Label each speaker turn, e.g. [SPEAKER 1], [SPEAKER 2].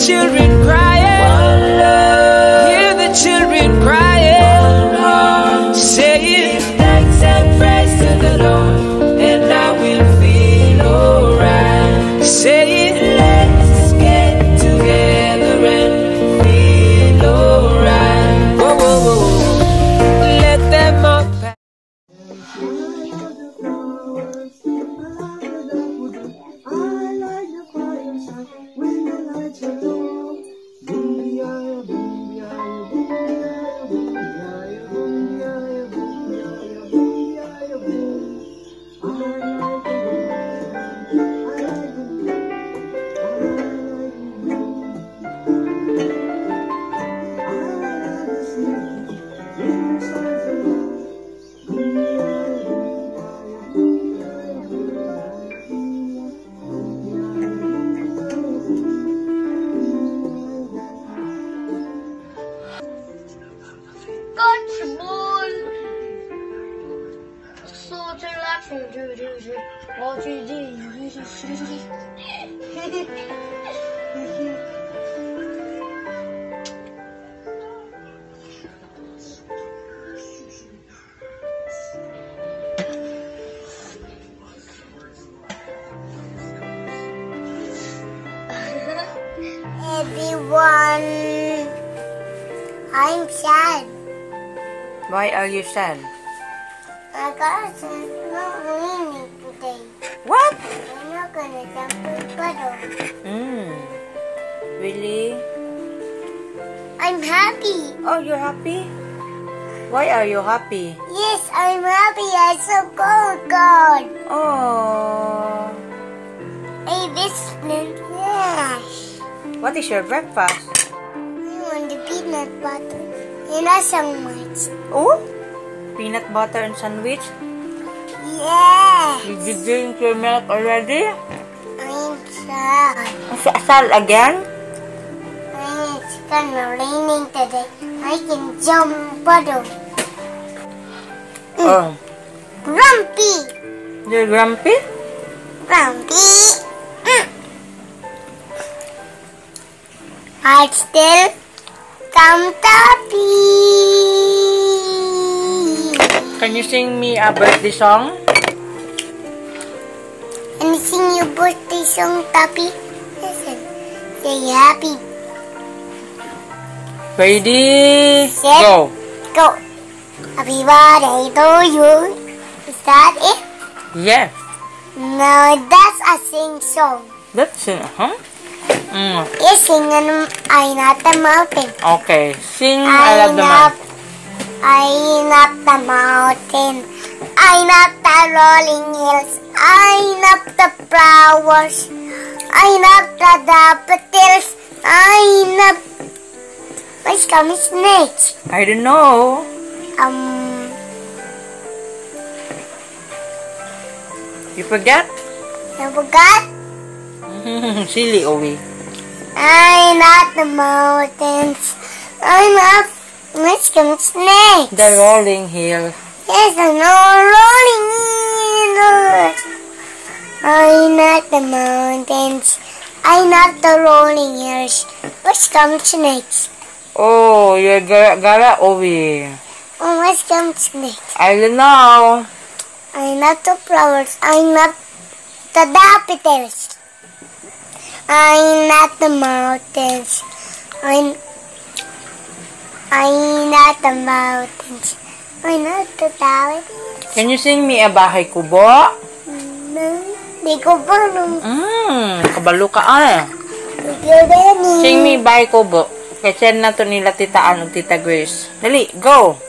[SPEAKER 1] children crying. Hear the children crying. Say it. Give thanks and praise to the Lord, and I will feel alright. Say it. Let's get together and feel alright. Whoa, whoa, whoa. Let them up.
[SPEAKER 2] Everyone, I'm sad.
[SPEAKER 3] Why are you sad?
[SPEAKER 2] My class is not raining today.
[SPEAKER 3] What?
[SPEAKER 2] I'm not gonna jump in the puddle.
[SPEAKER 3] Really?
[SPEAKER 2] I'm happy.
[SPEAKER 3] Oh, you're happy? Why are you happy?
[SPEAKER 2] Yes, I'm happy. I saw God.
[SPEAKER 3] Oh.
[SPEAKER 2] Hey, this yes.
[SPEAKER 3] What is your breakfast?
[SPEAKER 2] I want the peanut butter and a sandwich.
[SPEAKER 3] Oh? Peanut butter and sandwich?
[SPEAKER 2] Yes.
[SPEAKER 3] Did you drink your milk already?
[SPEAKER 2] I'm sad.
[SPEAKER 3] Sad again?
[SPEAKER 2] It's kind of raining today. I can jump puddle.
[SPEAKER 3] Oh.
[SPEAKER 2] Grumpy.
[SPEAKER 3] You're grumpy?
[SPEAKER 2] Grumpy. I still come happy.
[SPEAKER 3] Can you sing me a birthday song?
[SPEAKER 2] And sing your birthday song, Tappy. Listen. Say happy.
[SPEAKER 3] Ready?
[SPEAKER 2] Set.
[SPEAKER 3] Go.
[SPEAKER 2] Go. Happy birthday to you. Is that it?
[SPEAKER 3] Yes.
[SPEAKER 2] No, that's a sing song.
[SPEAKER 3] That's it, huh?
[SPEAKER 2] You sing and I not the mountain.
[SPEAKER 3] Okay. Sing I love the mountain.
[SPEAKER 2] I not the mountain. I not the rolling hills. I not the flowers. I not the daffodils. I not. What's coming next?
[SPEAKER 3] I don't know. You forget?
[SPEAKER 2] I forgot.
[SPEAKER 3] Silly, Owie.
[SPEAKER 2] I not the mountains. I not. What's coming next?
[SPEAKER 3] The rolling hill.
[SPEAKER 2] Yes, I know rolling hills. I not the mountains. I not the rolling hills. What's coming next?
[SPEAKER 3] Oh, you're gara, Owie.
[SPEAKER 2] Oh, what's coming next?
[SPEAKER 3] I don't know.
[SPEAKER 2] I not the flowers. I not the daffodils. I not the mountains. I not the mountains. I not the daffodils.
[SPEAKER 3] Can you sing me a bahay kubo?
[SPEAKER 2] No, di ko pa nung.
[SPEAKER 3] Kabalo ka ah. Sing me bahay kubo. Kaya na to nila Tita Ann o Tita Grace. Dali, go!